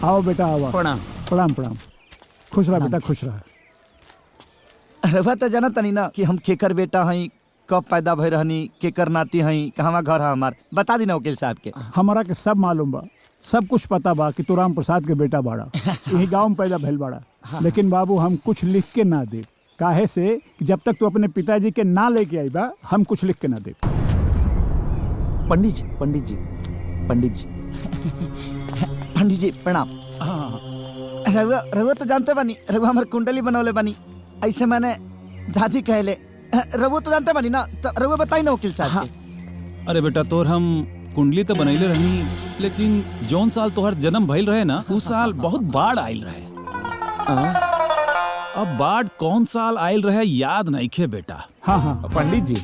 आओ बेटा आओ। प्रणाम। प्रणाम प्रणाम। खुश रहा बेटा खुश रहा। रवा तो जाना तनी ना कि हम केकर बेटा हई, कब पैदा भई रहनी, केकर नाती हई, कहवा घर है हमार, बता दी ना वकील साहब के। हमारा के सब मालूम बा, सब कुछ पता बा कि तू राम प्रसाद के बेटा बाड़ा, यही गांव में पैदा भइल बाड़ा। लेकिन बाबू हम कुछ लिख के ना दे, काहे से कि जब तक तू अपने पिताजी के ना लेके आई बा हम कुछ लिख के ना दे। पंडित जी पंडित जी पंडित जी पंडित जी प्रणाम। रघुआ रघुआ तो जानते बानी, रघुआ हमार कुंडली बनवले बानी, ऐसे मैंने दादी कहले। रघुआ तो जानते बानी ना, तो रघुआ बताई ना वकील साहब के। अरे बेटा तोर हम कुंडली तो बनैले रही, लेकिन जौन साल तोहर जन्म भइल रहे ना उस साल बहुत बाढ़ आइल रहे। अब बाढ़ कौन साल आइल रहे याद नहीं खे बेटा। हाँ हाँ पंडित जी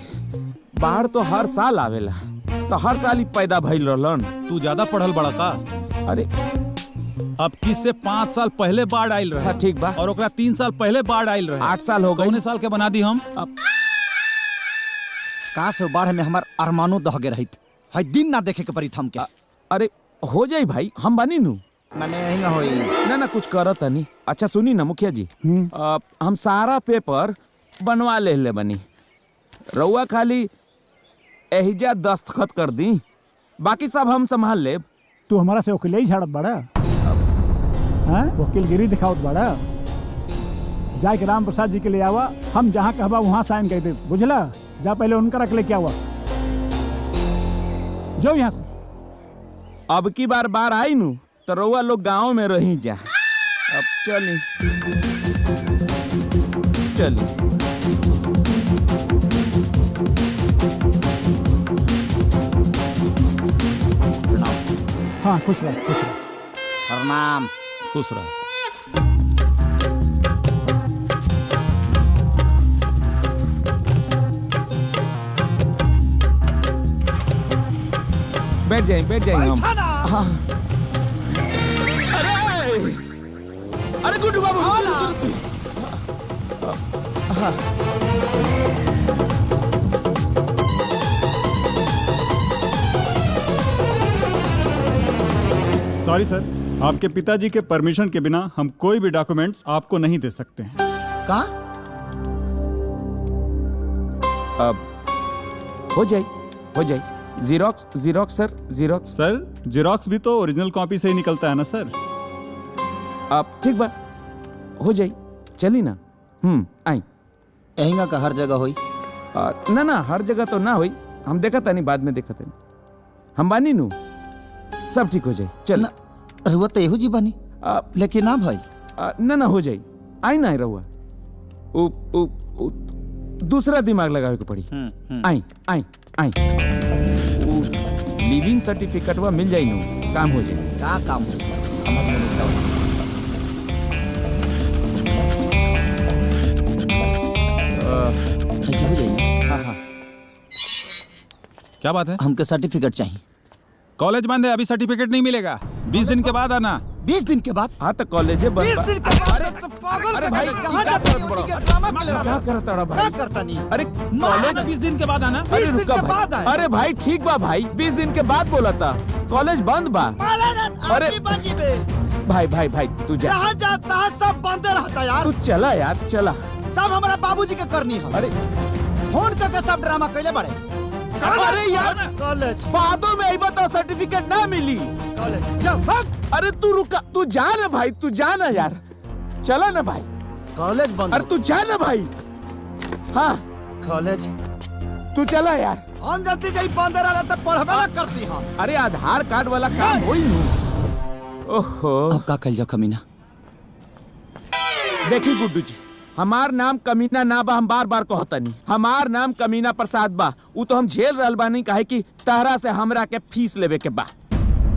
बाढ़ तो हर साल आवेला, तो हर साल ही पैदा भइल रहलन। तू ज्यादा पढ़ल बड़ा का? अरे अब किससे 5 साल पहले बाढ़ आइल रहे। हाँ ठीक बा। और ओकरा 3 साल पहले बाढ़ आइल रहे। 8 साल हो गए। कौने साल के बना दी हम? अब काश बाढ़ में हमार अरमानो दहगे रहित, हई दिन ना देखे के पड़ी हमके। अरे हो जाई भाई, हम बनी नू मैंने यही होई ना ना कुछ करत नहीं। अच्छा सुनी ना मुखिया जी, हम सारा पेपर बनवा ले बनी, रउआ खाली एहिजा दस्तखत कर दी, बाकी सब हम संभाल लेब। तू हमारा से वकील ही झाड़त बाड़ा, हाँ वकीलगिरी दिखावत बाड़ा। जाके राम प्रसाद जी के ले आवा, हम जहाँ कहबा वहाँ साइन कर दे, बुझला? जा पहले उनका रख ले क्या हुआ, जो यहाँ से। अब की बार बार आई नू तो रउआ लोग गांव में रही जा। अब चली चली। हाँ खुश रह खुश रह। प्रणाम। खुश रह। बैठ जाए हम। हाँ। अरे गुड्डू बाबू सॉरी सर, आपके पिताजी के परमिशन के बिना हम कोई भी डॉक्यूमेंट्स आपको नहीं दे सकते हैं। का अब हो जाए जीरोक्स सर, जीरोक्स। सर जेरोक्स भी तो ओरिजिनल कॉपी से ही निकलता है ना सर। अब ठीक बा, हो जाए, चली ना। आई यही का हर जगह होई। ना हर जगह तो ना होई, हम देखा था नहीं, बाद में देखा था नहीं, हम बानी नू, सब ठीक हो जाए। चल रहुआ तो एहो जी बानी, लेकिन ना भाई ना हो जाए। आई ना रहुआ, दूसरा दिमाग लगावे के पड़ी। आई लिविंग सर्टिफिकेट वा मिल जाई नू, काम हो जाए। का काम हो जाए समझ में नहीं आता। ऐसे हो जाएगी। हाँ क्या बात है? हमके सर्टिफिकेट चाहिए। कॉलेज बंद है, अभी सर्टिफिकेट नहीं मिलेगा। 20 दिन के बाद आना। 20 दिन के बाद? हाँ तो कॉलेज 20 दिन के बाद तो पागल। अरे भाई कहाँ जाता है बड़ा ड्रामा कर रहा? क्या करता रहा भाई? क्या करता नहीं? अरे कॉलेज 20 दिन के बाद आना। 20 दिन के बाद आए। अरे भाई ठीक बा भाई, 20 दिन के बाद बोला था, कॉलेज बंद बा। अरे बाजी बे भाई तू जा, जहाँ जाता है सब बंद रहता यार। तू चला यार, चला। सब हमारा बाबूजी के करनी है। अरे फोन करके सब ड्रामा कैले बड़े। अरे यार कॉलेज बादों में आई बता, सर्टिफिकेट ना मिली। कॉलेज जा भाग। अरे तू रुका, तू जा ना भाई, तू जा ना यार, चला ना भाई। कॉलेज बंद। अरे तू जा ना भाई। हाँ कॉलेज तू चला यार। हम जल्दी से बंद रहा तब पढ़बे ना करती हम। अरे आधार कार्ड वाला काम होई नू। ओहो अब का कल जा कमीना। देखी गुड्डू जी, हमार नाम कमीना ना बा, हम बार बार कहतनी, हमार नाम कमीना प्रसाद बा। वो तो हम झेल रहल बानी, काहे कि तहरा से हमरा के फीस लेवे के बा।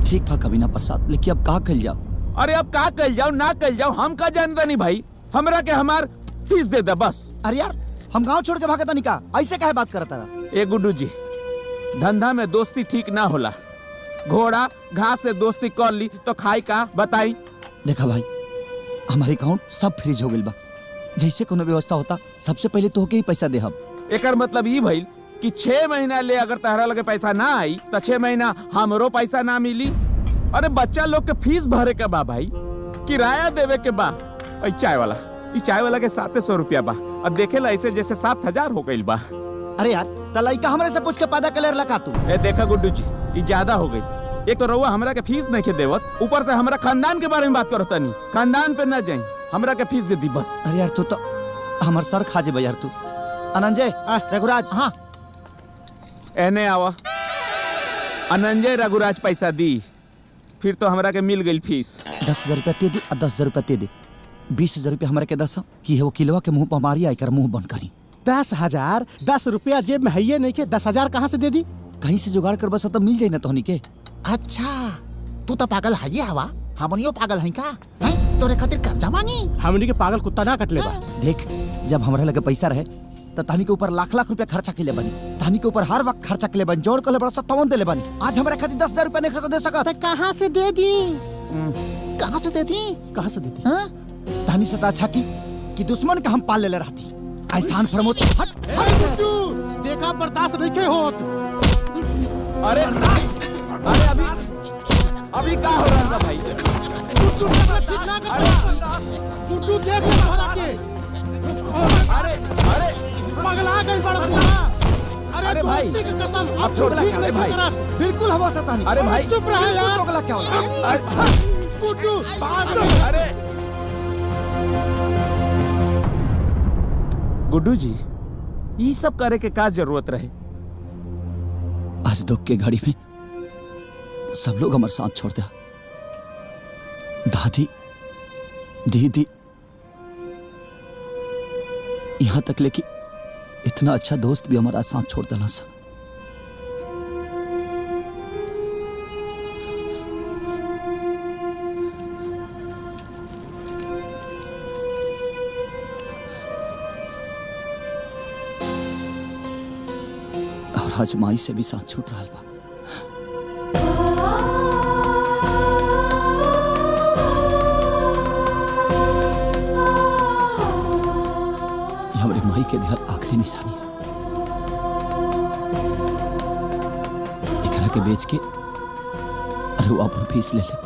ठीक बा कमीना प्रसाद, लेकिन अब का कल जाओ? अरे अब का कल जाओ ना कल जाओ, हम का जानता नहीं भाई, हमरा के हमार फीस दे दे बस। अरे यार हम गांव छोड़ के भागता नहीं का, ऐसे काहे बात करता रहा? ए गुड्डू जी, धंधा में दोस्ती ठीक ना होला। घोड़ा घास से दोस्ती कर ली तो खाई का बताई? देखा भाई, हमारे अकाउंट सब फ्रीज हो गइल बा, जैसे कोनो व्यवस्था होता सबसे पहले तो होके ही पैसा दे हम। एकर मतलब ई भइल कि 6 महीना ले अगर तहरा लगे पैसा ना आई तो 6 महीना हमरो पैसा ना मिली अरे बच्चा लोग के फीस भरे के बा भाई, किराया देवे के बा। ई चाय वाला के 700 रुपया बा, और देखेला ऐसे जैसे 7000 हो गइल बा। अरे यार तलाइका हमरे से पूछ के पैदा कलेर लगा तू। ए देखा गुड्डू जी, ई ज्यादा हो गई। एक तो रउआ हमरा के फीस नहीं के देवत, ऊपर से हमरा खानदान के बारे में बात करत नहीं। खानदान पे ना जाई, हमरा के फीस दे दी बस। अरे यार तू तो हमार सर खा जेबे यार तू। अनंजय रघुराज। हाँ एने आवा। अनंजय रघुराज पैसा दी, फिर तो हमरा के मिल गई फीस। 10,000 रुपया दे दी और 10,000 रुपया दे दे। 20,000 रुपया हमारे के दस कि है वो किलवा के मुंह पर मारी आकर मुंह बंद करी। 10,000 10 रुपया जेब में है नहीं के 10,000 कहाँ से दे दी? कहीं से जुगाड़ कर बस तो मिल जाए ना तोहनी के। अच्छा तू तो पागल है हवा, हमनियो पागल है का? हैं तोरे खातिर कर्जा मांगी? हमनी के पागल कुत्ता ना कटले बा। देख जब हमारे लगे पैसा रहे तो तहनी के ऊपर लाख लाख रुपया खर्चा के ले बनी, तहनी के ऊपर हर वक्त खर्चा के ले बनी, जोड़ कर बड़ा तवन दे ले बनी। आज हमारे खातिर 10,000 रुपया नहीं खर्चा दे सका। कहाँ से दे दी? कहाँ से देती? कहाँ से दे दी? हाँ? तहनी से तो अच्छा कि दुश्मन के हम पाल ले रहती। ऐसान प्रमोद देखा बर्दाश्त नहीं के होत। अरे अभी क्या हो रहा था भाई? गुड्डू देख हमरा के। अरे पगला गई बड़ा। अरे भाई, दोस्ती की कसम अब छोड़ ठीक अरे नहीं भाई। करत। बिल्कुल हवा से तहनी। अरे भाई चुप रह यार। टोकला क्या होला? गुड्डू भाग। अरे गुड्डू जी, ये सब करे के का जरूरत रहे? आज दुख के घड़ी में सब लोग हमारे साथ छोड़ दिया। दादी दीदी यहाँ तक लेके इतना अच्छा दोस्त भी हमारा साथ छोड़ देना सा। और आज माई से भी साथ छूट रहा बा। हमारी माई के देहल आखिरी निशानी है। एकरा के बेच के अरे वो अपन फीस ले ले।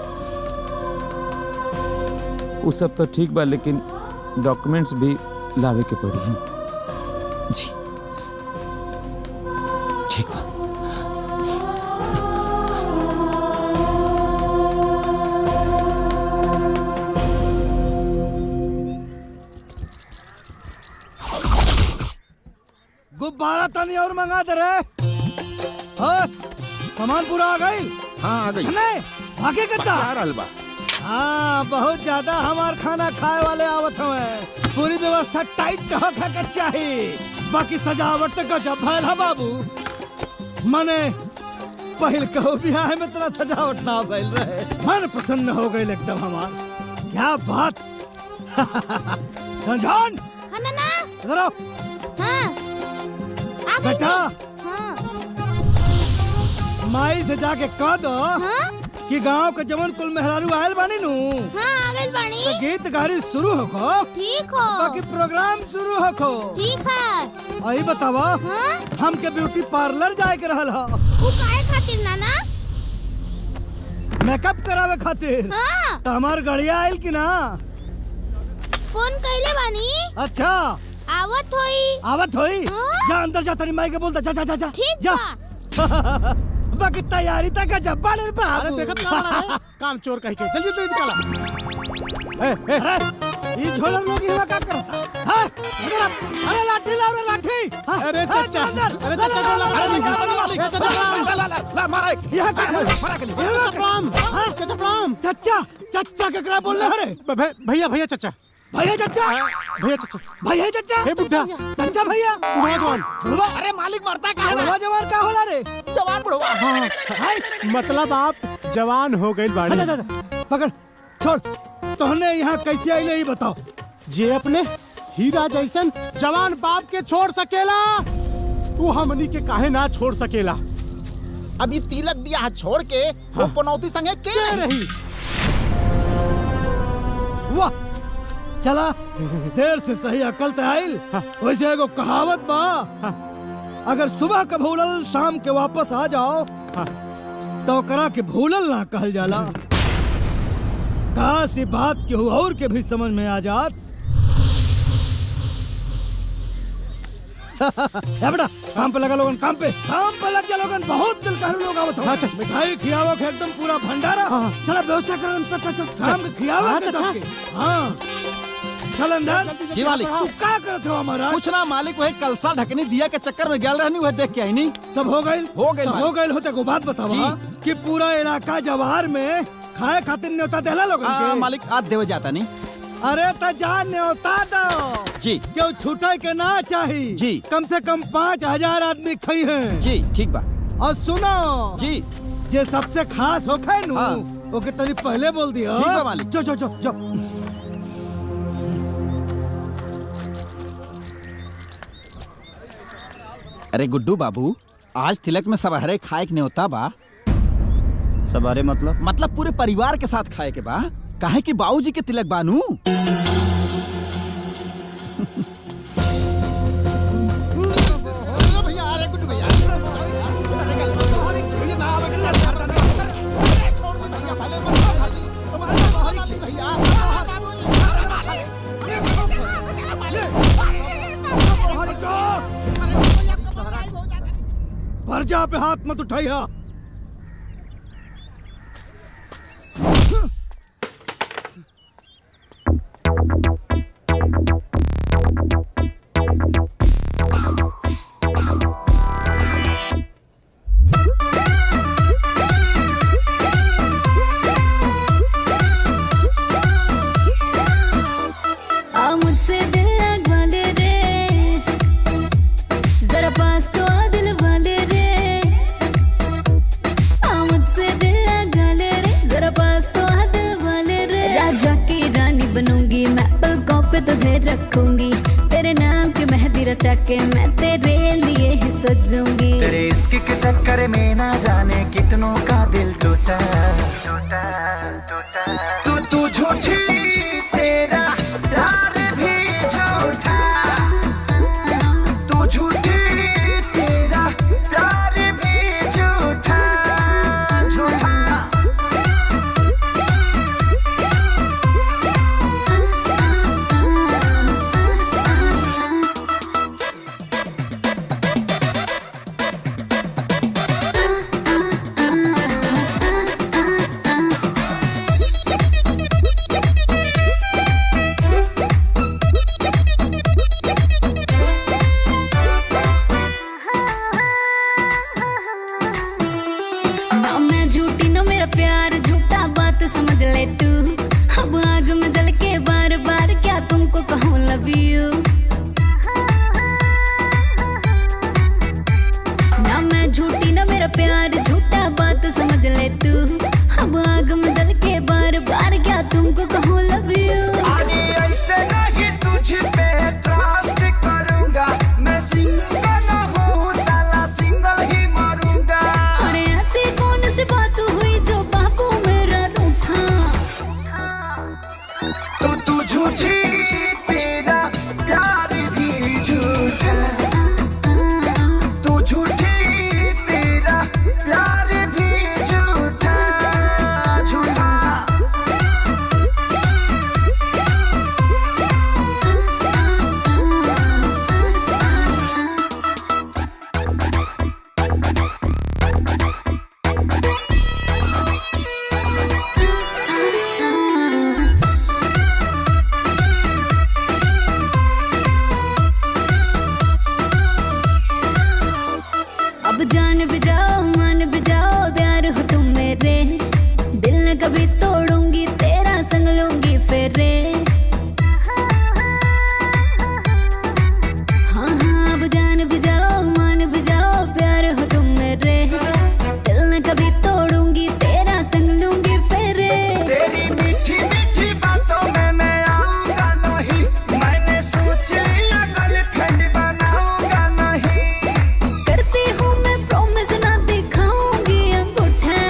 वो सब तो ठीक बा, लेकिन डॉक्यूमेंट्स भी लावे के पड़ी। जी ठीक बा। गुब्बारा तनी और मंगा दे रे। हाँ, सामान पूरा आ गई? हाँ आ गई। आगे कितना? अलबा हाँ बहुत ज्यादा हमार खाना खाए वाले आवत हवे। पूरी व्यवस्था टाइट होके के चाहिए। बाकी सजावट तो गजब भइल है बाबू। मने पहल कहो बियाह में तेरा सजावट ना भइल रहे। मन प्रसन्न हो गई एकदम हमार। क्या बात। संजान हाँ नाना। इधर आओ। हाँ आ गई बेटा हाँ माई से जाके कह दो हाँ कि गांव के जमन कुल मेहरारू आयल बानी नु हाँ आ गई बानी। तो गीत गारी शुरू होको। ठीक हो। बाकी प्रोग्राम शुरू होको। ठीक है। आई बतावा हाँ हमके ब्यूटी पार्लर जाए के रहल हो। वो काहे खातिर नाना? मेकअप करावे खातिर। हाँ तो हमार गड़िया आयल कि ना? फोन कइले बानी। अच्छा आवत होई। आवत होई। हाँ? जा अंदर जा, तनी माई के बोलता। जा जा जा जा ठीक जा। बा। बाकी तैयारी तक जब बाड़े पे अरे देखत ना बड़ा रे। काम चोर कह के जल्दी जल्दी निकाला। अरे ये झोलर लोग ही का करता। हां अरे लाठी लाओ रे लाठी। हाँ, अरे हाँ, चाचा, चल अंदर। अरे चाचा, ला, ला, ला, अरे ला, ला, ला, ला, चाचा, ला, मारा यहां का मारा के चाचा प्रणाम। चाचा प्रणाम। चाचा चाचा केकरा बोल रहे रे? भैया चाचा। भैया चाचा भैया चाचा। भैया चाचा हे बुड्ढा। चाचा भैया बुढ़वा जवान। बुढ़वा। अरे मालिक मरता कहा बुढ़वा जवान का होला रे? जवान बुढ़वा। मतलब आप जवान हो गए बाड़ी। अच्छा पकड़ छोड़। तोहने यहाँ कैसे आइले ही बताओ। जे अपने हीरा जैसन जवान बाप के छोड़ सकेला वो हमनी के काहे ना छोड़ सकेला? अभी तिलक बियाह छोड़ के वो पनौती संगे के रही। वाह चला देर से सही अकल ते आइल। वैसे एगो कहावत बा, अगर सुबह का भूलल शाम के वापस आ जाओ तो करा के भूलल ना कहल जाला। काश ये बात केहू और के भी समझ में आ जात। बेटा काम पे लगा लोगन, काम पे लग जा लोगन। बहुत दिल कहलू लोग आवत हो। अच्छा मिठाई खियावो के एकदम पूरा भंडारा। चला व्यवस्था कर, चल शाम के खियावो के सबके। हाँ चल अंदर। जी मालिक। तू का करत हो हमारा? कुछ ना मालिक, वही कलसा ढकनी दिया के चक्कर में गल रहनी, वह देख के आई नहीं। सब हो गइल? हो गइल। हो गइल होते को बात बतावा कि पूरा इलाका जवाहर में खाए खातिर न्योता देला लोगन के। मालिक आज देवे जाता नहीं। अरे तो जा न्योता दो जी। क्यों छूटे के ना चाहिए जी। कम से कम 5000 आदमी खाई हैं। जी ठीक बा। और सुनो जी, जे सबसे खास हो खाए नु ओके तनी पहले बोल दियो। ठीक बा मालिक। जो जो जो जो। अरे गुड्डू बाबू, आज तिलक में सबहरे खाए के न्योता बा। सवारे मतलब पूरे परिवार के साथ खाए के बा। काहे कि बाबूजी के तिलक बानू। पर्जा पे हाथ मत उठाइया। मुझसे दिल लगवा ले रे, जरा पास तो आ दिल वाले रे। मुझसे दिल लगा ले रे, जरा पास तो आ दिल वाले रे। राजा की रानी बनूंगी मैं, पलकों पे तुझे रखूंगी। तेरे नाम की मेहंदी रचा के मैं तेरे लिए ही सजूंगी। तेरे इश्क के चक्कर में ना जाने कितनों का दिल टूटा। तू झूठी, तेरा प्यार भी झूठा। तू झूठी, तेरा प्यार भी झूठा झूठा। ना मैं झूठी ना मेरा प्यार झूठा, बात समझ ले तू। अब आग में जल के बार बार क्या तुमको कहूँ लव यू। ना मैं झूठी ना मेरा प्यार झूठा, बात समझ ले तू। अब आग में जल के बार बार क्या तुमको कहूँ लव यू। अरे ऐसे नहीं तुझ पे ट्रस्ट करूंगा, मैं सिंगल हूँ साला सिंगल ही मरूंगा। अरे ऐसी कौन सी बात हुई जो बापू मेरा रूठा। तू झूठी, तेरा प्यार भी झूठा। तू झूठी, तेरा प्यार भी झूठा झूठा। अब जान भी जाओ मान भी जाओ, प्यार हो तुम मेरे। दिल न कभी तोड़ूंगी, तेरा संग लूंगी फेरे। हाँ हाँ अब जान भी जाओ मान भी जाओ, प्यार हो तुम मेरे। दिल न कभी तोड़ूंगी, तेरा संग लूंगी फेरे। तेरी मीठी मीठी बातों में मैं आऊंगा नहीं, मैंने सोच लिया गर्लफ्रेंड बनाऊंगा नहीं। करती हूँ मैं प्रॉमिस ना दिखाऊंगी अंगूठा।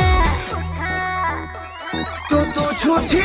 तू झूठी,